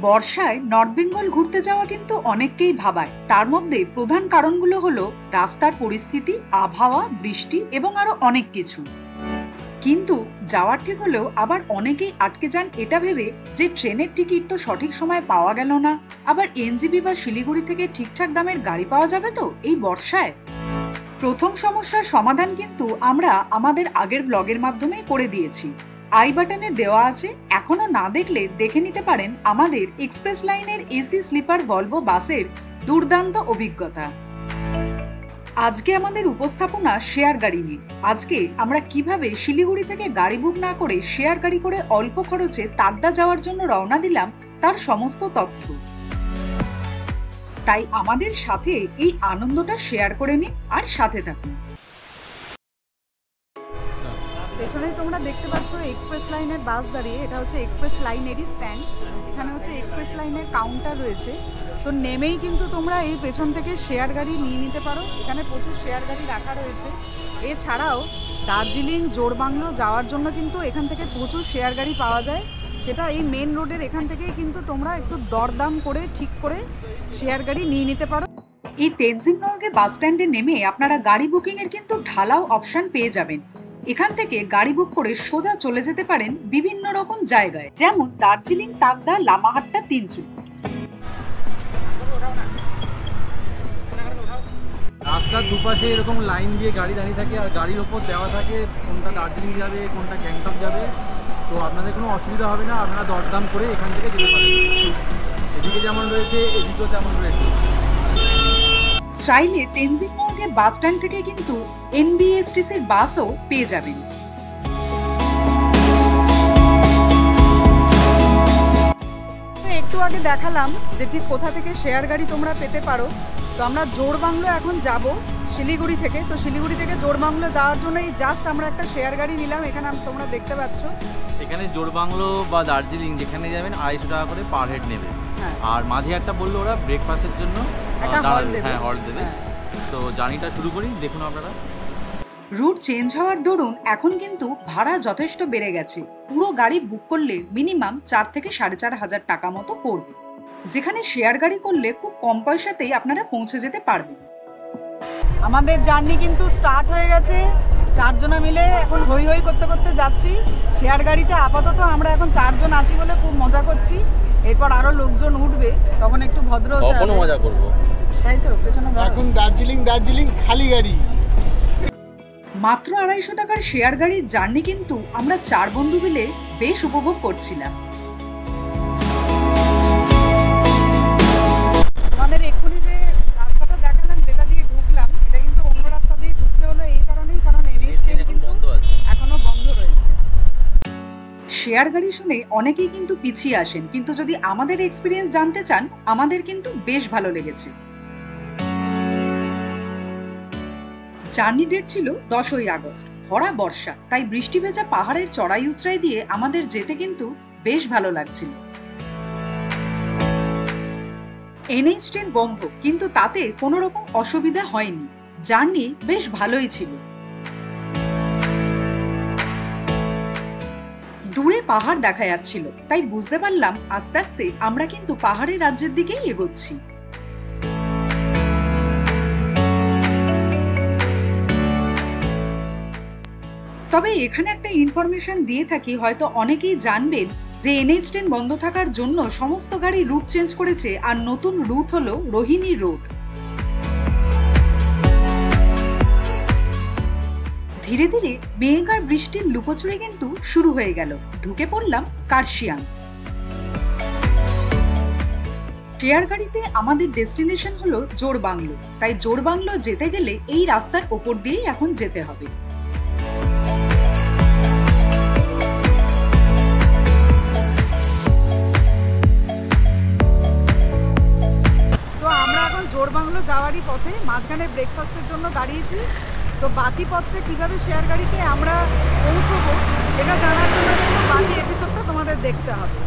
বর্ষায় নর্থ বেঙ্গল ঘুরতে যাওয়া কিন্তু অনেককেই ভাবায়। তার মধ্যে প্রধান কারণগুলো হলো রাস্তার পরিস্থিতি, আবহাওয়া, বৃষ্টি এবং আরো অনেক কিছু। কিন্তু যাওয়ার ঠিক হলেও আবার অনেকেই আটকে যান এটা ভেবে যে ট্রেনের টিকিট তো সঠিক সময় পাওয়া গেল না, আবার এনজেপি বা শিলিগুড়ি থেকে ঠিকঠাক দামের গাড়ি পাওয়া যাবে তো এই বর্ষায়। প্রথম সমস্যার সমাধান কিন্তু আমরা আমাদের আগের ব্লগের মাধ্যমেই করে দিয়েছি, আই বাটনে দেওয়া আছে। এখনো না দেখলে দেখে নিতে পারেন আমাদের এক্সপ্রেস লাইনের এসি স্লিপার ভলভো বাসের দুর্দান্ত অভিজ্ঞতা। আজকে আমাদের উপস্থাপনা শেয়ার গাড়ি নিয়ে। আজকে আমরা কিভাবে শিলিগুড়ি থেকে গাড়ি বুক না করে শেয়ার গাড়ি করে অল্প খরচে তাকদা যাওয়ার জন্য রওনা দিলাম তার সমস্ত তথ্য। তাই আমাদের সাথে এই আনন্দটা শেয়ার করে নিন আর সাথে থাকুন। পেছনেই তোমরা দেখতে পাচ্ছ এক্সপ্রেস লাইনের বাস দাঁড়িয়ে, এটা হচ্ছে এক্সপ্রেস লাইনেরই স্ট্যান্ড। এখানে হচ্ছে এক্সপ্রেস লাইনের কাউন্টার রয়েছে, তো নেমেই কিন্তু তোমরা এই পেছন থেকে শেয়ার গাড়ি নিয়ে নিতে পারো। এখানে প্রচুর শেয়ার গাড়ি রাখা রয়েছে। এছাড়াও দার্জিলিং, জোড়বাংলো যাওয়ার জন্য কিন্তু এখান থেকে প্রচুর শেয়ার গাড়ি পাওয়া যায়। সেটা এই মেন রোডের এখান থেকেই কিন্তু তোমরা একটু দরদাম করে ঠিক করে শেয়ার গাড়ি নিয়ে নিতে পারো। এই তেনজিং নরগে বাস স্ট্যান্ডে নেমে আপনারা গাড়ি বুকিং এর কিন্তু ঢালাও অপশন পেয়ে যাবেন। এখান থেকে গাড়ি বুক করে সোজা চলে যেতে পারেন বিভিন্ন রকম জায়গায়, যেমন দার্জিলিং, তাকদা, লামাহাট্টা, তিনচুক। রাস্তার দুপাশে এরকম লাইন দিয়ে গাড়ি দাঁড়িয়ে থাকে আর গাড়ির ওপর দেওয়া থাকে কোনটা দার্জিলিং যাবে, কোনটা গ্যাংটক যাবে। তো আপনাদের কোনো অসুবিধা হবে না, আপনারা দরদাম করে এখান থেকে যেতে পারেন। এদিকে যেমন রয়েছে এদিকেও তেমন রয়েছে। চাইলে তেনজিং নরগে বাস স্ট্যান্ড থেকে কিন্তু এনবিএসটিসির বাসও পেয়ে যাবেন। একটু আগে দেখালাম যে ঠিক কোথা থেকে শেয়ার গাড়ি তোমরা পেতে পারো। তো আমরা জোড়বাংলো এখন যাব শিলিগুড়ি থেকে। তো শিলিগুড়ি থেকে জোড়বাংলো যাওয়ার জন্য এই জাস্ট আমরা একটা শেয়ার গাড়ি নিলাম। এখানে তোমরা দেখতে পাচ্ছ এখানে জোড়বাংলো বা দার্জিলিং যেখানে যাবেন 250 টাকা করে পার হেড নেবে। আর মাঝে একটা বললো ওরা ব্রেকফাস্টের জন্য হল দেবে। তো জার্নিটা শুরু করি, দেখুন আপনারা। রুট চেঞ্জ হওয়ার দরুন এখন কিন্তু ভাড়া যথেষ্ট বেড়ে গেছে। পুরো গাড়ি বুক করলে মিনিমাম 4 থেকে 4.5 হাজার টাকা মতো পড়বে, যেখানে শেয়ার গাড়ি করলে খুব কম পয়সাতেই আপনারা পৌঁছে যেতে পারবেন। আমাদের জার্নি কিন্তু স্টার্ট হয়ে গেছে। 4 জনা মিলে এখন হই হই করতে করতে যাচ্ছি শেয়ার গাড়িতে। আপাতত আমরা এখন 4 জন আছি বলে খুব মজা করছি। এরপর আরো লোকজন উঠবে, তখন একটু ভদ্র হতে হবে, মজা করবো, তাই তো? পেছনে এখন দার্জিলিং খালি গাড়ি। মাত্র 250 টাকার শেয়ার গাড়ির জার্নি কিন্তু আমরা 4 বন্ধু মিলে বেশ উপভোগ করছিলাম। আমাদের এক্ষুনি যে রাস্তাটা দেখালাম, যেটা দিয়ে ঢুকলাম, এটা কিন্তু অন্য রাস্তা দিয়ে ঢুকতে হলো এই কারণেই, কারণ এনএইচ10 কিন্তু এখনো বন্ধ রয়েছে। শেয়ার গাড়ি শুনে অনেকেই কিন্তু পিছিয়ে আসেন, কিন্তু যদি আমাদের এক্সপিরিয়েন্স জানতে চান, আমাদের কিন্তু বেশ ভালো লেগেছে। জার্নি ডেট ছিল 10ই আগস্ট, ভরা বর্ষা, তাই বৃষ্টি ভেজা পাহাড়ের চড়াই উতরাই দিয়ে আমাদের যেতে কিন্তু বেশ ভালো লাগছিল। এনএইচ10 বন্ধ, কিন্তু তাতে কোনো রকম অসুবিধা হয়নি। জার্নি বেশ ভালোই ছিল। দূরে পাহাড় দেখা যাচ্ছিল, তাই বুঝতে পারলাম আস্তে আস্তে আমরা কিন্তু পাহাড়ের রাজ্যের দিকেই এগোচ্ছি। তবে এখানে একটা ইনফরমেশন দিয়ে থাকি, হয়তো অনেকেই জানবেন যে এনএইচ10 বন্ধ থাকার জন্য সমস্ত গাড়ি রুট চেঞ্জ করেছে, আর নতুন রুট হলো রোহিণী রোড। ধীরে ধীরে মেঘ আর বৃষ্টির লুকোচুরি কিন্তু শুরু হয়ে গেল। ঢুকে পড়লাম কার্শিয়াং। শেয়ার গাড়িতে আমাদের ডেস্টিনেশন হলো জোড়বাংলো, তাই জোড়বাংলো যেতে গেলে এই রাস্তার ওপর দিয়েই এখন যেতে হবে। তো আমরা এখন জোড়বাংলো যাওয়ারই পথে, মাঝখানে ব্রেকফাস্টের জন্য দাঁড়িয়েছি। তো বাকি পথটা কিভাবে শেয়ার গাড়িতে আমরা পৌঁছবো এটা জানার জন্য বাকি এপিসোডটা তোমাদের দেখতে হবে।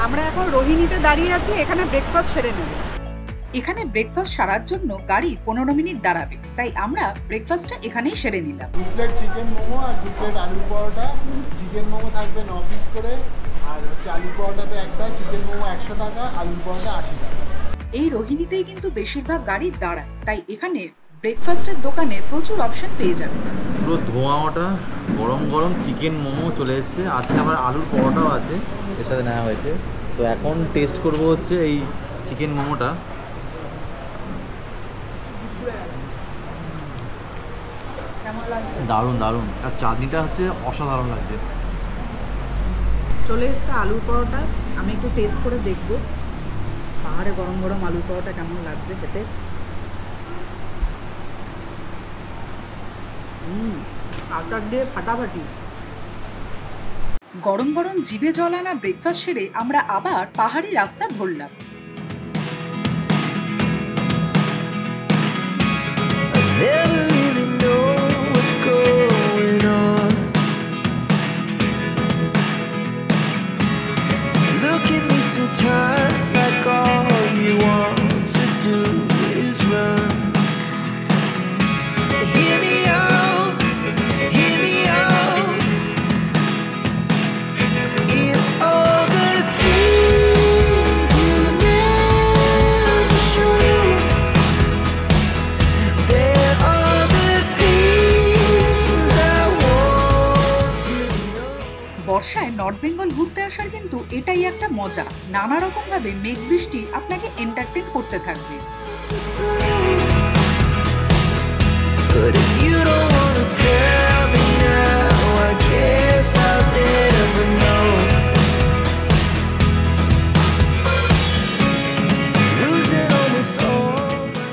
আমরা এখন রোহিণীতে দাঁড়িয়ে আছি, এখানে ব্রেকফাস্ট সেরে নেব। এখানে ব্রেকফাস্ট সারার জন্য গাড়ি 15 মিনিট দাঁড়াবে, তাই আমরা ব্রেকফাস্টটা এখানেই সেরে নিলাম। 2 প্লেট চিকেন মোমো আর 2 প্লেট আলু পরোটা। চিকেন মোমো থাকবে 9 পিস করে, আর হচ্ছে আলু পরোটাতে একটা, চিকেন মোমো 100 টাকা, আলু পরোটা 80 টাকা। এই রোহিণীতেই কিন্তু বেশিরভাগ গাড়ি দাঁড়ায়, তাই এখানে ব্রেকফাস্টের দোকানে প্রচুর অপশন পেয়ে যাবেন। পুরো ধোঁয়া ওটা, গরম গরম চিকেন মোমো চলে এসছে, আছে আবার আলুর পরোটাও আছে এর সাথে নেওয়া হয়েছে। তো এখন টেস্ট করব হচ্ছে এই চিকেন মোমোটা। কেমন লাগছে? দারুণ দারুণ, আর চাটনিটা হচ্ছে অসাধারণ লাগছে। চলে এসছে আলুর পরোটা, আমি একটু টেস্ট করে দেখবো পাহাড়ে গরম গরম আলুর পরোটা কেমন লাগছে খেতে। আটার দিয়ে ফাটাফাটি। গরম গরম জিভে জল আনা ব্রেকফাস্ট সেরে আমরা আবার পাহাড়ি রাস্তা ধরলাম। Never really know what's going on. Look at me sometimes like all you want to do is run. Hear me out, hear me out. It's all the things you never show. There are the things I want to know. বর্ষায় north Bengal ঘুরতে আসার কিন্তু এটাই একটা মজা, নানা রকম ভাবে মেঘ বৃষ্টি আপনাকে এন্টারটেইন করতে থাকবে। But if you don't wanna tell me now, I guess I'll never know. Losing almost all my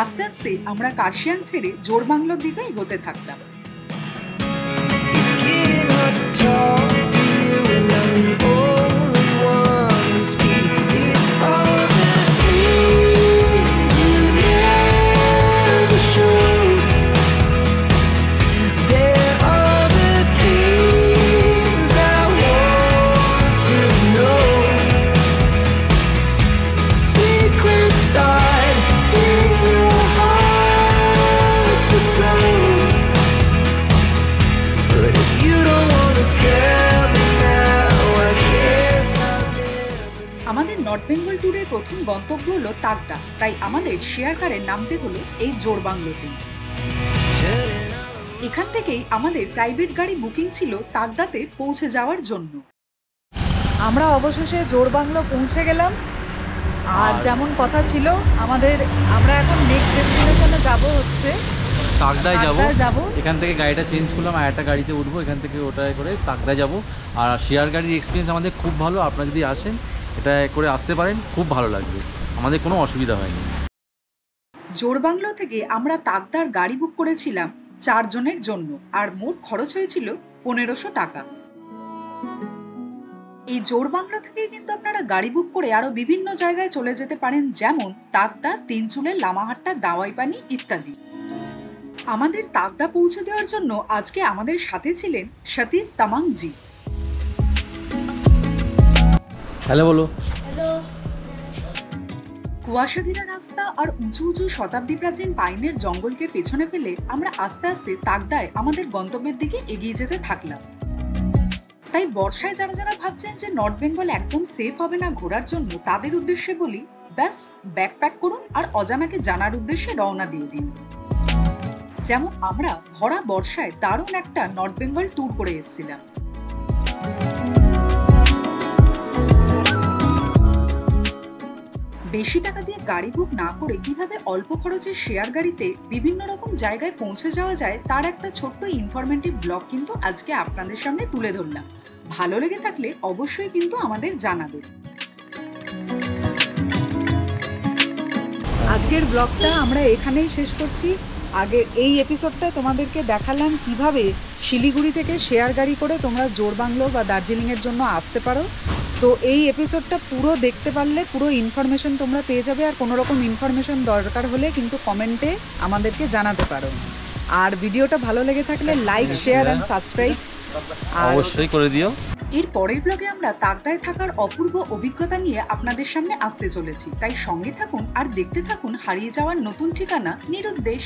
আস্তে আস্তে আমরা কার্শিয়াং ছেড়ে জোড়বাংলোর দিকে এগোতে থাকলাম। It's getting hard to talk to you, and I'm the only one who speaks. It's all the things you never show. There are the things I want to know. Secrets start in your heart so slow. But if you don't wanna tell me now, I guess I'll never. আমাদের north Bengal ট্যুরের প্রথম গন্তব্য হলো তাকদা, তাই আমাদের share কারে নামতে হলো এই জোড়বাংলোতেই। এখান থেকেই আমাদের প্রাইভেট গাড়ি বুকিং ছিল তাকদাতে পৌঁছে যাওয়ার জন্য। আমরা অবশেষে জোড়বাংলো পৌঁছে গেলাম। আর যেমন কথা ছিল আমাদের, আমরা এখন নেক্সট ডেস্টিনেশনে যাব হচ্ছে তাকদায় যাব। তাকদায় যাব। এখান থেকে গাড়িটা চেঞ্জ করলাম, আর একটা গাড়িতে উঠবো, এখান থেকে ওটায় করে তাকদায় যাব। আর শেয়ার গাড়ির এক্সপিরিয়েন্স আমাদের খুব ভালো, আপনারা যদি আসেন এটা করে আসতে পারেন, খুব ভালো লাগবে, আমাদের কোনো অসুবিধা হয়নি। জোড়বাংলো থেকে আমরা তাকদার গাড়ি বুক করেছিলাম 4 জনের জন্য, আর মোট খরচ হয়েছিল 1500 টাকা। এই জোড়বাংলো থেকেই কিন্তু আপনারা গাড়ি বুক করে আরো বিভিন্ন জায়গায় চলে যেতে পারেন, যেমন তাকদা, তিনচুলের, লামাহাট্টা, দাওয়াইপানি ইত্যাদি। আমাদের তাকদা পৌঁছে দেওয়ার জন্য আজকে আমাদের সাথে ছিলেন সতীশ তামাংজি। হ্যালো বলো। কুয়াশাঘেরা রাস্তা আর উঁচু উঁচু শতাব্দী প্রাচীন পাইনের জঙ্গলকে পেছনে ফেলে আমরা আস্তে আস্তে তাকদায় আমাদের গন্তব্যের দিকে এগিয়ে যেতে থাকলাম। তাই বর্ষায় যারা যারা ভাবছেন যে নর্থ বেঙ্গল একদম সেফ হবে না ঘোরার জন্য, তাদের উদ্দেশ্যে বলি, ব্যাস ব্যাকপ্যাক করুন আর অজানাকে জানার উদ্দেশ্যে রওনা দিয়ে দিন। যেমন আমরা ভরা বর্ষায় দারুণ একটা নর্থ বেঙ্গল ট্যুর করে এসেছিলাম। বেশি টাকা দিয়ে গাড়ি বুক না করে কিভাবে অল্প খরচে শেয়ার গাড়িতে বিভিন্ন রকম জায়গায় পৌঁছে যাওয়া যায় তার একটা ছোট্ট ইনফরমেটিভ ব্লগ কিন্তু আজকে আপনাদের সামনে তুলে ধরলাম। ভালো লেগে থাকলে অবশ্যই কিন্তু আমাদের জানাবেন। আজকের ব্লগটা আমরা এখানেই শেষ করছি। আগে এই এপিসোডটা তোমাদেরকে দেখালাম কিভাবে শিলিগুড়ি থেকে শেয়ার গাড়ি করে তোমরা জোড়বাংলো বা দার্জিলিংয়ের জন্য আসতে পারো। তো এই এপিসোডটা পুরো দেখতে পারলে পুরো ইনফরমেশন তোমরা পেয়ে যাবে। আর কোনো রকম ইনফরমেশন দরকার হলে কিন্তু কমেন্টে আমাদেরকে জানাতে পারো। আর ভিডিওটা ভালো লেগে থাকলে লাইক, শেয়ার অ্যান্ড সাবস্ক্রাইব অবশ্যই করে দিও। এর পরের ব্লগে আমরা তাকদায় থাকার অপূর্ব অভিজ্ঞতা নিয়ে আপনাদের সামনে আসতে চলেছি, তাই সঙ্গে থাকুন আর দেখতে থাকুন হারিয়ে যাওয়ার নতুন ঠিকানা নিরুদ্দেশ।